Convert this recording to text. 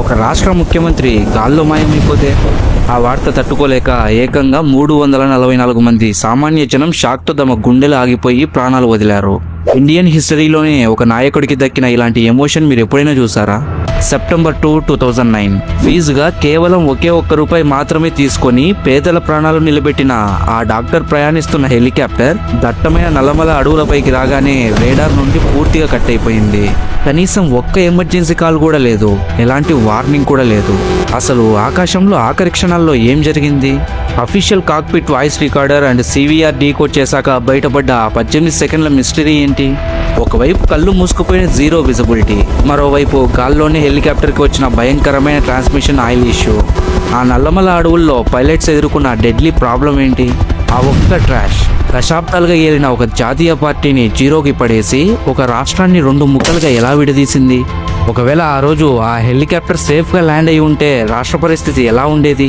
ఒక రాష్ట్ర ముఖ్యమంత్రి గాల్లో మాయమైపోతే ఆ వార్త తట్టుకోలేక ఏకంగా 344 మంది సామాన్య జనం షాక్తో తమ గుండెలు ఆగిపోయి ప్రాణాలు వదిలారు. ఇండియన్ హిస్టరీలోనే ఒక నాయకుడికి దక్కిన ఇలాంటి ఎమోషన్ మీరు ఎప్పుడైనా చూసారా? సెప్టెంబర్ 2, 2009 ఫీజుగా కేవలం ఒకే ₹1 మాత్రమే తీసుకొని పేదల ప్రాణాలు నిలబెట్టిన ఆ డాక్టర్ ప్రయాణిస్తున్న హెలికాప్టర్ దట్టమైన నల్లమల అడవులపైకి రాగానే రేడార్ నుండి పూర్తిగా కట్ అయిపోయింది. కనీసం ఒక్క ఎమర్జెన్సీ కాల్ కూడా లేదు, ఎలాంటి వార్నింగ్ కూడా లేదు. అసలు ఆకాశంలో ఆఖరి క్షణాల్లో ఏం జరిగింది? Official cockpit voice recorder and CVR decode చేశాక బయటపడ్డ 18 సెకండ్ల మిస్టరీ ఏంటి? ఒకవైపు కళ్ళు మూసుకుపోయిన జీరో విజిబిలిటీ, మరోవైపు గాల్లోనే హెలికాప్టర్కి వచ్చిన భయంకరమైన ట్రాన్స్మిషన్ ఆయిల్ ఇష్యూ. ఆ నల్లమల అడవుల్లో పైలట్స్ ఎదుర్కొన్న డెడ్లీ ప్రాబ్లం ఏంటి? ఆ ఒక్క ట్రాష్ దశాబ్దాలుగా ఏలిన ఒక జాతీయ పార్టీని జీరోకి పడేసి ఒక రాష్ట్రాన్ని 2 ముక్కలుగా ఎలా విడదీసింది? ఒకవేళ ఆ రోజు ఆ హెలికాప్టర్ సేఫ్గా ల్యాండ్ అయి ఉంటే రాష్ట్ర పరిస్థితి ఎలా ఉండేది?